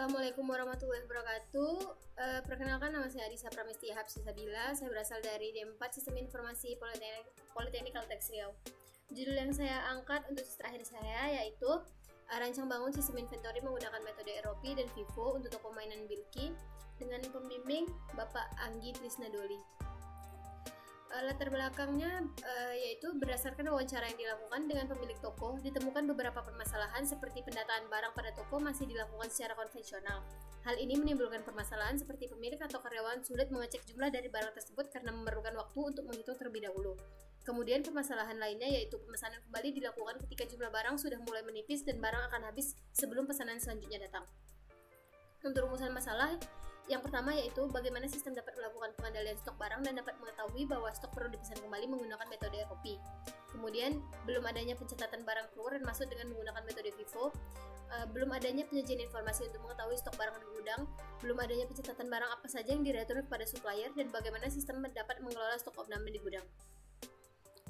Assalamualaikum warahmatullahi wabarakatuh. Perkenalkan, nama saya Adisa Pramestia Hapsisabila. Saya berasal dari D4 Sistem Informasi Politeknik Kaltex Riau. Judul yang saya angkat untuk akhir saya yaitu rancang bangun sistem inventory menggunakan metode ROP dan FIFO untuk toko mainan Bilki dengan pembimbing Bapak Anggi Trisnadoli. Latar belakangnya yaitu berdasarkan wawancara yang dilakukan dengan pemilik toko, ditemukan beberapa permasalahan seperti pendataan barang pada toko masih dilakukan secara konvensional. Hal ini menimbulkan permasalahan seperti pemilik atau karyawan sulit mengecek jumlah dari barang tersebut karena memerlukan waktu untuk menghitung terlebih dahulu. Kemudian permasalahan lainnya yaitu pemesanan kembali dilakukan ketika jumlah barang sudah mulai menipis dan barang akan habis sebelum pesanan selanjutnya datang. Untuk rumusan masalah, yang pertama yaitu bagaimana sistem dapat melakukan pengendalian stok barang dan dapat mengetahui bahwa stok perlu dipesan kembali menggunakan metode ROP. Kemudian, belum adanya pencatatan barang keluar dan masuk dengan menggunakan metode FIFO. Belum adanya penyajian informasi untuk mengetahui stok barang di gudang. Belum adanya pencatatan barang apa saja yang diretur kepada supplier dan bagaimana sistem dapat mengelola stok opname di gudang.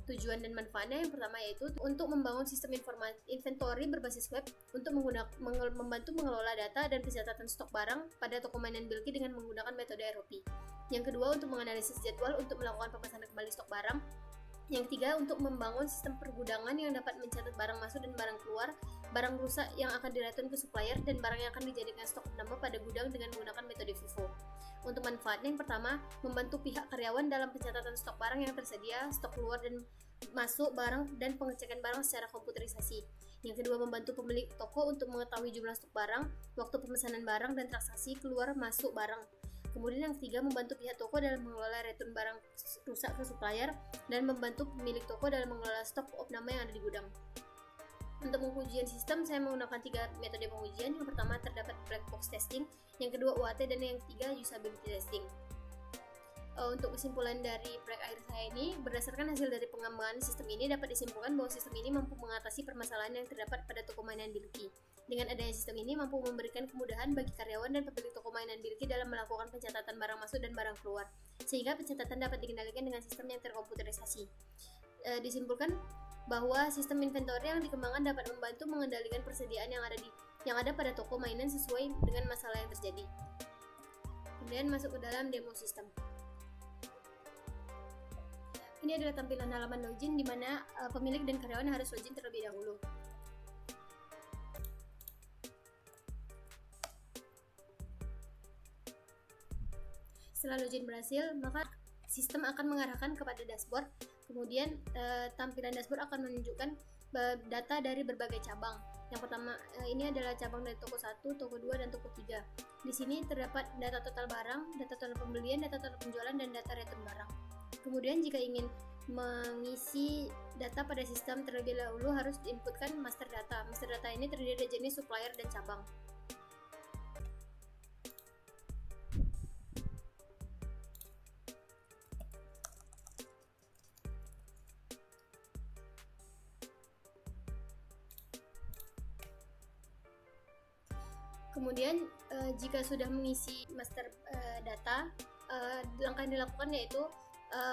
Tujuan dan manfaatnya yang pertama yaitu untuk membangun sistem inventory berbasis web untuk membantu mengelola data dan pencatatan stok barang pada toko mainan Bilki dengan menggunakan metode ROP. Yang kedua, untuk menganalisis jadwal untuk melakukan pemesanan kembali stok barang. Yang ketiga, untuk membangun sistem pergudangan yang dapat mencatat barang masuk dan barang keluar, barang rusak yang akan direturn ke supplier, dan barang yang akan dijadikan stok opname pada gudang dengan menggunakan metode FIFO. Untuk manfaatnya yang pertama, membantu pihak karyawan dalam pencatatan stok barang yang tersedia, stok keluar dan masuk barang, dan pengecekan barang secara komputerisasi. Yang kedua, membantu pemilik toko untuk mengetahui jumlah stok barang, waktu pemesanan barang, dan transaksi keluar masuk barang. Kemudian yang ketiga, membantu pihak toko dalam mengelola return barang rusak ke supplier, dan membantu pemilik toko dalam mengelola stok opname yang ada di gudang. Untuk pengujian sistem, saya menggunakan 3 metode pengujian. Yang pertama terdapat black box testing, yang kedua UAT, dan yang ketiga usability testing. Untuk kesimpulan dari proyek akhir saya ini, berdasarkan hasil dari pengembangan sistem ini dapat disimpulkan bahwa sistem ini mampu mengatasi permasalahan yang terdapat pada toko mainan Bilki. Dengan adanya sistem ini mampu memberikan kemudahan bagi karyawan dan pemilik toko mainan Bilki dalam melakukan pencatatan barang masuk dan barang keluar, sehingga pencatatan dapat dikendalikan dengan sistem yang terkomputerisasi. Disimpulkan bahwa sistem inventory yang dikembangkan dapat membantu mengendalikan persediaan yang ada pada toko mainan sesuai dengan masalah yang terjadi. Kemudian masuk ke dalam demo sistem. Ini adalah tampilan halaman login di mana pemilik dan karyawan harus login terlebih dahulu. Setelah login berhasil, maka sistem akan mengarahkan kepada dashboard. Kemudian tampilan dashboard akan menunjukkan data dari berbagai cabang. Yang pertama ini adalah cabang dari toko 1, toko 2, dan toko 3. Di sini terdapat data total barang, data total pembelian, data total penjualan, dan data return barang. Kemudian jika ingin mengisi data pada sistem terlebih dahulu harus diinputkan master data. Master data ini terdiri dari jenis supplier dan cabang. Kemudian jika sudah mengisi master data, langkah yang dilakukan yaitu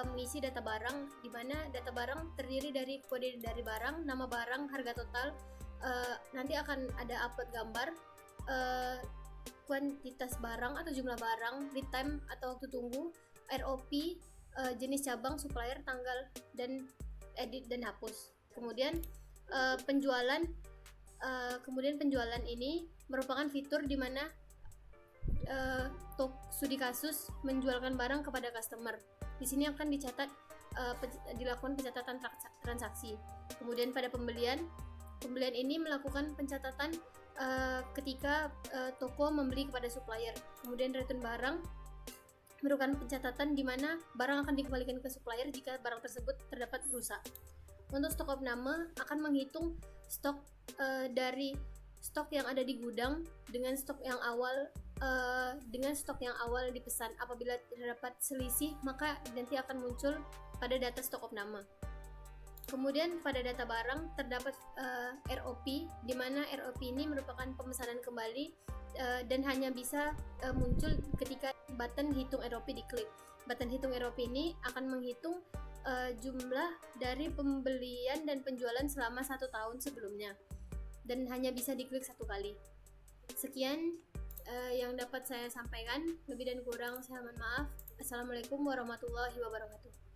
mengisi data barang, di mana data barang terdiri dari kode dari barang, nama barang, harga total, nanti akan ada upload gambar, kuantitas barang atau jumlah barang, lead time atau waktu tunggu, ROP, jenis cabang, supplier, tanggal, dan edit dan hapus. Kemudian penjualan ini merupakan fitur di mana studi kasus menjualkan barang kepada customer. Di sini akan dilakukan pencatatan transaksi. Kemudian pada pembelian ini melakukan pencatatan ketika toko membeli kepada supplier. Kemudian return barang merupakan pencatatan di mana barang akan dikembalikan ke supplier jika barang tersebut terdapat rusak. Untuk stok opname akan menghitung stok dari stok yang ada di gudang dengan stok yang awal dipesan. Apabila terdapat selisih, maka nanti akan muncul pada data stok opname. Kemudian pada data barang terdapat ROP, di mana ROP ini merupakan pemesanan kembali dan hanya bisa muncul ketika button hitung ROP diklik. Button hitung ROP ini akan menghitung jumlah dari pembelian dan penjualan selama 1 tahun sebelumnya dan hanya bisa diklik 1 kali. Sekian yang dapat saya sampaikan. Lebih dan kurang saya mohon maaf. Assalamualaikum warahmatullahi wabarakatuh.